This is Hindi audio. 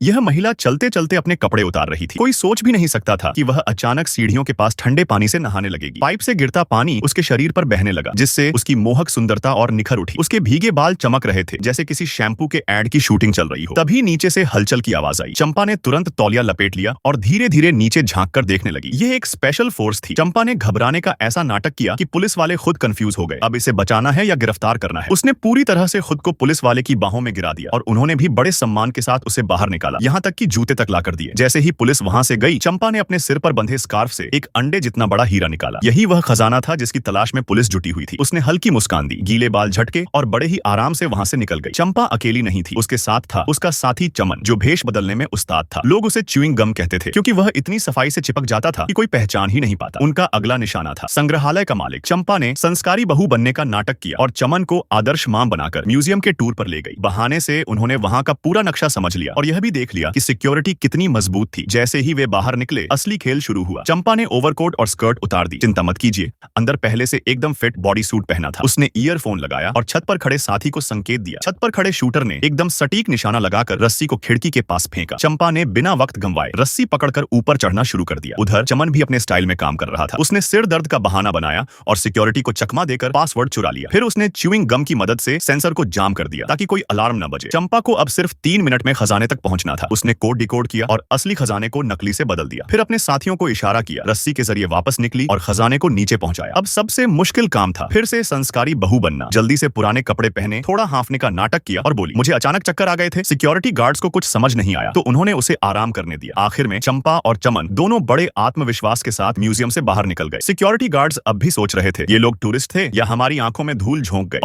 यह महिला चलते चलते अपने कपड़े उतार रही थी। कोई सोच भी नहीं सकता था कि वह अचानक सीढ़ियों के पास ठंडे पानी से नहाने लगेगी। पाइप से गिरता पानी उसके शरीर पर बहने लगा, जिससे उसकी मोहक सुंदरता और निखर उठी। उसके भीगे बाल चमक रहे थे, जैसे किसी शैम्पू के एड की शूटिंग चल रही हो। तभी नीचे से हलचल की आवाज आई। चंपा ने तुरंत तौलिया लपेट लिया और धीरे धीरे नीचे झांक कर देखने लगी। यह एक स्पेशल फोर्स थी। चंपा ने घबराने का ऐसा नाटक किया कि पुलिस वाले खुद कंफ्यूज हो गए। अब इसे बचाना है या गिरफ्तार करना है। उसने पूरी तरह से खुद को पुलिस वाले की बाहों में गिरा दिया और उन्होंने भी बड़े सम्मान के साथ उसे बाहर निकाला, यहाँ तक कि जूते तक लाकर दिए। जैसे ही पुलिस वहां से गई, चंपा ने अपने सिर पर बंधे स्कार्फ से एक अंडे जितना बड़ा हीरा निकाला। यही वह खजाना था जिसकी तलाश में पुलिस जुटी हुई थी। उसने हल्की मुस्कान दी, गीले बाल झटके और बड़े ही आराम से वहां से निकल गई। चंपा अकेली नहीं थी, उसके साथ था उसका साथी चमन, जो भेष बदलने में उस्ताद था। लोग उसे च्यूइंग गम कहते थे, क्योंकि वह इतनी सफाई से चिपक जाता था कि कोई पहचान ही नहीं पाता। उनका अगला निशाना था संग्रहालय का मालिक। चंपा ने संस्कारी बहू बनने का नाटक किया और चमन को आदर्श मां बनाकर म्यूजियम के टूर पर ले गई। बहाने से उन्होंने वहां का पूरा नक्शा समझ लिया और यह भी देख लिया कि सिक्योरिटी कितनी मजबूत थी। जैसे ही वे बाहर निकले, असली खेल शुरू हुआ। चंपा ने ओवरकोट और स्कर्ट उतार दी। चिंता मत कीजिए, अंदर पहले से एकदम फिट बॉडी सूट पहना था। उसने ईयरफोन लगाया और छत पर खड़े साथी को संकेत दिया। छत पर खड़े शूटर ने एकदम सटीक निशाना लगाकर रस्सी को खिड़की के पास फेंका। चंपा ने बिना वक्त गंवाए रस्सी पकड़कर ऊपर चढ़ना शुरू कर दिया। उधर चमन भी अपने स्टाइल में काम कर रहा था। उसने सिर दर्द का बहाना बनाया और सिक्योरिटी को चकमा देकर पासवर्ड चुरा लिया। फिर उसने च्यूइंग गम की मदद से सेंसर को जाम कर दिया ताकि कोई अलार्म न बजे। चंपा को अब सिर्फ 3 मिनट में खजाने तक पहुंचना था। उसने कोड डिकोड किया और असली खजाने को नकली से बदल दिया। फिर अपने साथियों को इशारा किया, रस्सी के जरिए वापस निकली और खजाने को नीचे पहुंचाया। अब सबसे मुश्किल काम था फिर से संस्कारी बहू बनना। जल्दी से पुराने कपड़े पहने, थोड़ा हांफने का नाटक किया और बोली, मुझे अचानक चक्कर आ गए थे। सिक्योरिटी गार्ड्स को कुछ समझ नहीं आया तो उन्होंने उसे आराम करने दिया। आखिर में चंपा और चमन दोनों बड़े आत्मविश्वास के साथ म्यूजियम से बाहर निकल गए। सिक्योरिटी गार्ड्स अब भी सोच रहे थे, ये लोग टूरिस्ट थे या हमारी आंखों में धूल झोंक गए।